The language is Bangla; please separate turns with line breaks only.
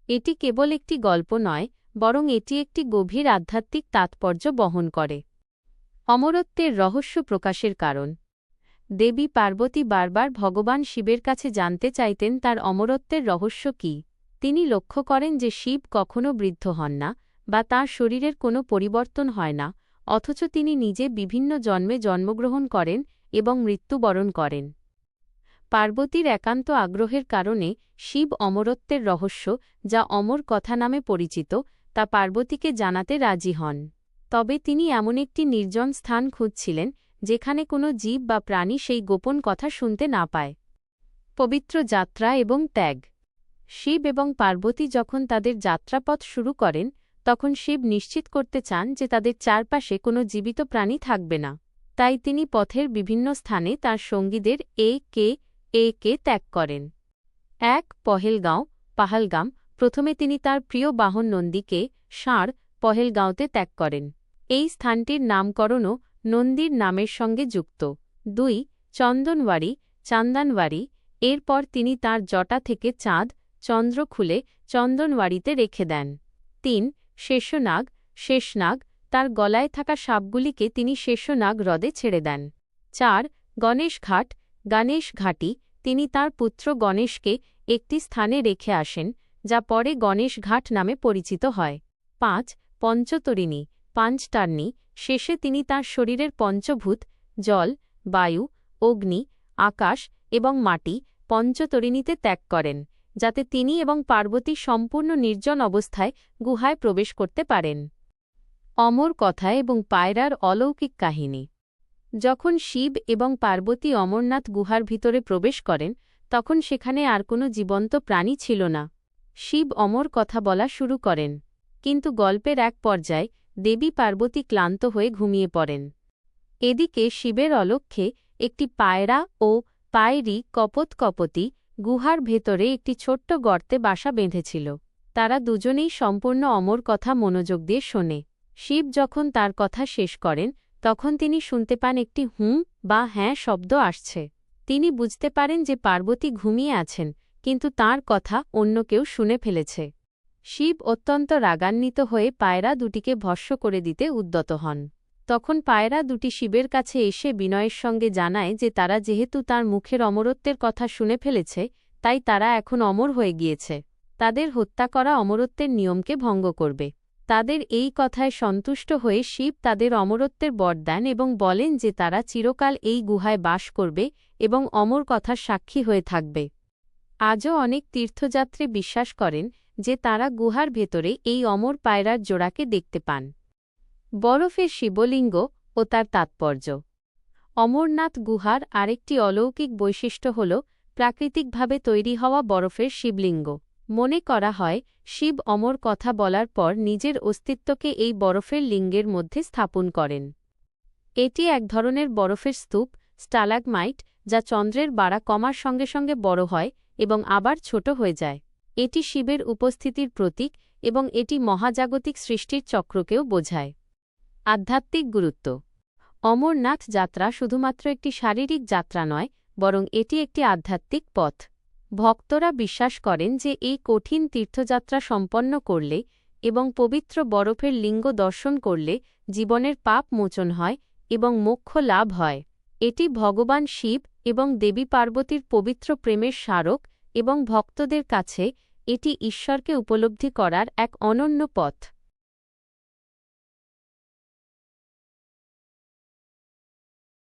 এটি কেবল একটি গল্প নয়, বরং এটি একটি গভীর আধ্যাত্মিক তাৎপর্য বহন করে। অমরত্বের রহস্য প্রকাশের কারণ। দেবী পার্বতী বারবার ভগবান শিবের কাছে জানতে চাইতেন তার অমরত্বের রহস্য কী। তিনি লক্ষ্য করেন যে শিব কখনও বৃদ্ধ হন না বা তাঁর শরীরের কোনো পরিবর্তন হয় না, অথচ তিনি নিজে বিভিন্ন জন্মে জন্মগ্রহণ করেন এবং মৃত্যুবরণ করেন। পার্বতীর একান্ত আগ্রহের কারণে শিব অমরত্বের রহস্য, যা অমর কথা নামে পরিচিত, তা পার্বতীকে জানাতে রাজি হন। তবে তিনি এমন একটি নির্জন স্থান খুঁজছিলেন যেখানে কোনো জীব বা প্রাণী সেই গোপন কথা শুনতে না পায়। পবিত্র যাত্রা এবং ত্যাগ। শিব এবং পার্বতী যখন তাদের যাত্রাপথ শুরু করেন, তখন শিব নিশ্চিত করতে চান যে তাদের চারপাশে কোনো জীবিত প্রাণী থাকবে না। তাই তিনি পথের বিভিন্ন স্থানে তাঁর সঙ্গীদের একে ত্যাগ করেন। ১. পাহালগাম। প্রথমে তিনি তার প্রিয় বাহন নন্দীকে ষাঁড় পহেলগাঁওতে ত্যাগ করেন। এই স্থানটির নামকরণও নন্দীর নামের সঙ্গে যুক্ত। ২. চান্দানওয়ারি। এরপর তিনি তাঁর জটা থেকে চাঁদ, চন্দ্র খুলে চন্দনওয়ারিতে রেখে দেন। ৩. শেষনাগ। তার গলায় থাকা সাপগুলিকে তিনি শেষনাগ হ্রদে ছেড়ে দেন। ৪. গণেশ ঘাটি। তিনি তাঁর পুত্র গণেশকে একটি স্থানে রেখে আসেন, যা পরে গণেশ ঘাট নামে পরিচিত হয়। ৫. পাঞ্চতারণী। শেষে তিনি তাঁর শরীরের পঞ্চভূত জল, বায়ু, অগ্নি, আকাশ এবং মাটি পঞ্চতরিণীতে ত্যাগ করেন, যাতে তিনি এবং পার্বতী সম্পূর্ণ নির্জন অবস্থায় গুহায় প্রবেশ করতে পারেন। অমর কথা এবং পায়রার অলৌকিক কাহিনী। যখন শিব এবং পার্বতী অমরনাথ গুহার ভিতরে প্রবেশ করেন, তখন সেখানে আর কোনো জীবন্ত প্রাণী ছিল না। শিব অমর কথা বলা শুরু করেন, কিন্তু গল্পের এক পর্যায়ে দেবী পার্বতী ক্লান্ত হয়ে ঘুমিয়ে পড়েন। এদিকে শিবের অলক্ষ্যে একটি পায়রা ও পায়রি কপোতী গুহার ভেতরে একটি ছোট্ট গর্তে বাসা বেঁধেছিল। তারা দুজনেই সম্পূর্ণ অমর কথা মনোযোগ দিয়ে শোনে। শিব যখন তার কথা শেষ করেন, তখন তিনি শুনতে পান একটি হুঁ বা হ্যাঁ শব্দ আসছে। তিনি বুঝতে পারেন যে পার্বতী ঘুমিয়ে আছেন, কিন্তু তাঁর কথা অন্য কেউ শুনে ফেলেছে। শিব অত্যন্ত রাগান্বিত হয়ে পায়রা দুটিকে ভস্ম করে দিতে উদ্যত হন। তখন পায়রা দুটি শিবের কাছে এসে বিনয়ের সঙ্গে জানায় যে তারা যেহেতু তার মুখের অমরত্বের কথা শুনে ফেলেছে, তাই তারা এখন অমর হয়ে গিয়েছে। তাদের হত্যা করা অমরত্বের নিয়মকে ভঙ্গ করবে। তাদের এই কথায় সন্তুষ্ট হয়ে শিব তাদের অমরত্বের বর দেন এবং বলেন যে তারা চিরকাল এই গুহায় বাস করবে এবং অমর কথার সাক্ষী হয়ে থাকবে। আজও অনেক তীর্থযাত্রী বিশ্বাস করেন যে তাঁরা গুহার ভেতরে এই অমর পায়রার জোড়াকে দেখতে পান। বরফের শিবলিঙ্গ ও তার তাৎপর্য। অমরনাথ গুহার আরেকটি অলৌকিক বৈশিষ্ট্য হল প্রাকৃতিকভাবে তৈরি হওয়া বরফের শিবলিঙ্গ। মনে করা হয় শিব অমর কথা বলার পর নিজের অস্তিত্বকে এই বরফের লিঙ্গের মধ্যে স্থাপন করেন। এটি এক ধরনের বরফের স্তূপ, স্টালাগমাইট, যা চন্দ্রের বাড়া কমার সঙ্গে সঙ্গে বড় হয় এবং আবার ছোট হয়ে যায়। এটি শিবের উপস্থিতির প্রতীক এবং এটি মহাজাগতিক সৃষ্টির চক্রকেও বোঝায়। আধ্যাত্মিক গুরুত্ব। অমরনাথ যাত্রা শুধুমাত্র একটি শারীরিক যাত্রা নয়, বরং এটি একটি আধ্যাত্মিক পথ। ভক্তরা বিশ্বাস করেন যে এই কঠিন তীর্থযাত্রা সম্পন্ন করলে এবং পবিত্র বরফের লিঙ্গ দর্শন করলে জীবনের পাপ মোচন হয় এবং মোক্ষ লাভ হয়। এটি ভগবান শিব এবং দেবী পার্বতীর পবিত্র প্রেমের স্মারক এবং ভক্তদের কাছে এটি ঈশ্বরকে উপলব্ধি করার এক অনন্য পথ।